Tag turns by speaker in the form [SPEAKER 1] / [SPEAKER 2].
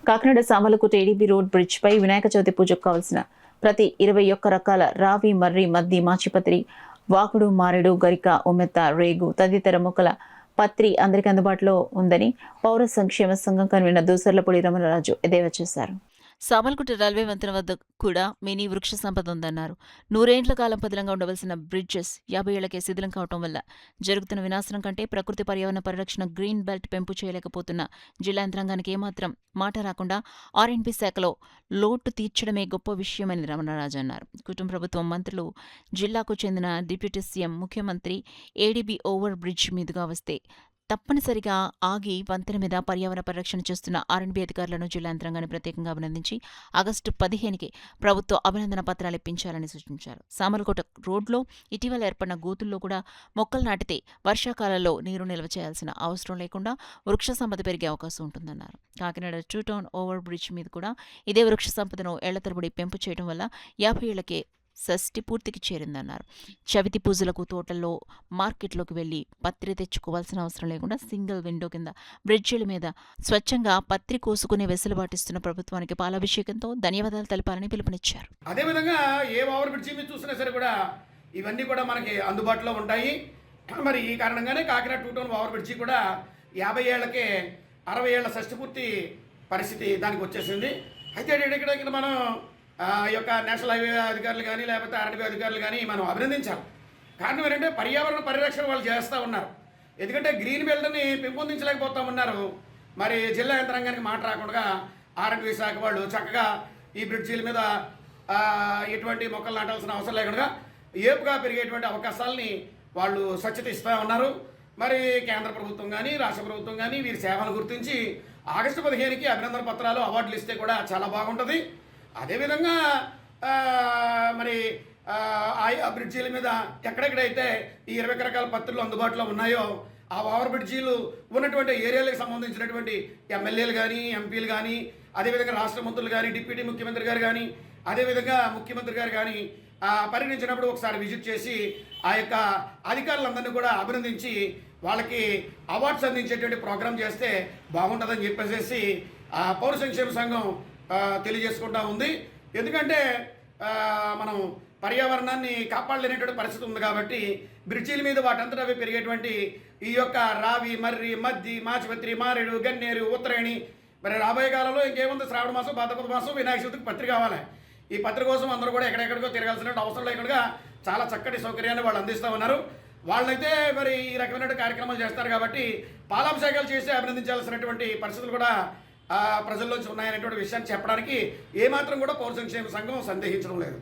[SPEAKER 1] Kakinada Samarlakota ADB road bridge పై వినాయక చవితి పూజకు కావలసిన ప్రతి 21 రకాల రావి, మర్రి, మద్ది, మాచిపత్రి, వాకుడు, మారేడు, గరిక, ఉమ్మెత్త, రేగు తదితర మొక్కల పత్రి అందరికీ అందుబాటులో ఉందని పౌర సంక్షేమ సంఘం కన్వీనర్ దూసర్లపూడి రమణరాజు ఎద్దేవా చేశారు. సామర్లకోట రైల్వే వంతెన వద్ద కూడా మినీ వృక్ష సంపద ఉందన్నారు. 100 ఏండ్ల కాలం పదిలంగా ఉండవలసిన బ్రిడ్జెస్ 50 ఏళ్లకే శిథిలం కావటం వల్ల జరుగుతున్న వినాశనం కంటే ప్రకృతి పర్యావరణ పరిరక్షణ గ్రీన్ బెల్ట్ పెంపు చేయలేకపోతున్న జిల్లా యంత్రాంగానికి ఏమాత్రం మాట రాకుండా ఆర్ఎండ్బీ శాఖలో లోటు తీర్చడమే గొప్ప విషయమని రమణరాజు అన్నారు. కుటుంబ ప్రభుత్వం మంత్రులు, జిల్లాకు చెందిన డిప్యూటీ సీఎం, ముఖ్యమంత్రి ఏడీబీ ఓవర్ బ్రిడ్జ్ మీదుగా వస్తే తప్పనిసరిగా ఆగి వంతెన మీద పర్యావరణ పరిరక్షణ చేస్తున్న ఆర్ఎండ్బీ అధికారులను, జిల్లా యంత్రాంగాన్ని ప్రత్యేకంగా అభినందించి ఆగస్టు 15కి ప్రభుత్వ అభినందన పత్రాలు ఇప్పించాలని సూచించారు. సామర్లకోట రోడ్లో ఇటీవల ఏర్పడిన గోతుల్లో కూడా మొక్కలు నాటితే వర్షాకాలంలో నీరు నిల్వ చేయాల్సిన అవసరం లేకుండా వృక్ష సంపద పెరిగే అవకాశం ఉంటుందన్నారు. కాకినాడ 2 టౌన్ ఓవర్ బ్రిడ్జ్ మీద కూడా ఇదే వృక్ష సంపదను ఏళ్ల తరబడి పెంపు చేయడం వల్ల 50 ఏళ్లకే షష్ఠి పూర్తికి చేరిందన్నారు. చవితి పూజలకు తోటల్లో, మార్కెట్లోకి వెళ్లి పత్రి తెచ్చుకోవాల్సిన అవసరం లేకుండా సింగిల్ విండో కింద బ్రిడ్జిల మీద స్వచ్ఛంగా పత్రి కోసుకునే వెసులుబాటిస్తున్న ప్రభుత్వానికి పాలాభిషేకంతో ధన్యవాదాలు తెలపాలని పిలుపునిచ్చారు.
[SPEAKER 2] అదేవిధంగా ఏ ఓవర్ బ్రిడ్జి మీద చూసినా సరే కూడా ఇవన్నీ కూడా మనకి అందుబాటులో ఉంటాయి. మరి ఈ కారణంగానే కాకినాడ 2 టౌన్ ఓవర్ బ్రిడ్జి కూడా 50 ఏళ్లకే 60 ఏళ్ల షష్ఠి పూర్తి పరిస్థితి దానికి వచ్చేసింది. అయితే ఇక్కడ మనం ఈ యొక్క నేషనల్ హైవే అధికారులు కానీ లేకపోతే ఆర్ఎండ్బీ అధికారులు కానీ మనం అభినందించాలి. కారణం ఏంటంటే పర్యావరణ పరిరక్షణ వాళ్ళు చేస్తూ ఉన్నారు. ఎందుకంటే గ్రీన్ బెల్ట్ని పెంపొందించలేకపోతూ ఉన్నారు. మరి జిల్లా యంత్రాంగానికి మాట రాకుండా ఆర్ఎండ్బీ శాఖ వాళ్ళు చక్కగా ఈ బ్రిడ్జీల మీద ఎటువంటి మొక్కలు నాటాల్సిన అవసరం లేకుండా ఏపుగా పెరిగేటువంటి అవకాశాలని వాళ్ళు స్వచ్ఛత ఇస్తూ ఉన్నారు. మరి కేంద్ర ప్రభుత్వం కానీ రాష్ట్ర ప్రభుత్వం కానీ వీరి సేవలు గుర్తించి ఆగస్టు 15కి అభినందన పత్రాలు, అవార్డులు ఇస్తే కూడా చాలా బాగుంటుంది. అదేవిధంగా మరి ఆ బ్రిడ్జీల మీద ఎక్కడెక్కడైతే ఈ 20 రకాల పత్రులు అందుబాటులో ఉన్నాయో ఆ ఓవర్ బ్రిడ్జీలు ఉన్నటువంటి ఏరియాలకు సంబంధించినటువంటి ఎమ్మెల్యేలు కానీ, ఎంపీలు కానీ, అదేవిధంగా రాష్ట్ర మంత్రులు కానీ, డిప్యూటీ ముఖ్యమంత్రి గారు కానీ, అదేవిధంగా ముఖ్యమంత్రి గారు కానీ పరిగణించినప్పుడు ఒకసారి విజిట్ చేసి ఆ యొక్క అధికారులందరినీ కూడా అభినందించి వాళ్ళకి అవార్డ్స్ అందించేటువంటి ప్రోగ్రాం చేస్తే బాగుంటుందని చెప్పేసి పౌర సంక్షేమ సంఘం తెలియజేసుకుంటా ఉంది. ఎందుకంటే మనం పర్యావరణాన్ని కాపాడలేనటువంటి పరిస్థితి ఉంది కాబట్టి బ్రిడ్జీల మీద వాటంతటా అవి పెరిగేటువంటి ఈ యొక్క రావి, మర్రి, మద్ది, మాచిపత్రి, మారేడు, గన్నేరు, ఉత్తరాయణి, మరి రాబోయే కాలంలో ఇంకేముంది, శ్రావణ మాసం, భాద్రపద మాసం, వినాయక చవితికి పత్రి కావాలి. ఈ పత్రి కోసం అందరూ కూడా ఎక్కడెక్కడికో తిరగాల్సిన అవసరం లేకుండా చాలా చక్కటి సౌకర్యాన్ని వాళ్ళు అందిస్తూ ఉన్నారు. వాళ్ళైతే మరి ఈ రకమైన కార్యక్రమాలు చేస్తారు కాబట్టి పాలాభిషేకాలు చేసి అభినందించాల్సినటువంటి పరిస్థితులు కూడా ప్రజల్లోంచి ఉన్నాయనేటువంటి విషయాన్ని చెప్పడానికి ఏమాత్రం కూడా పౌర సంక్షేమ సంఘం సందేహించడం లేదు.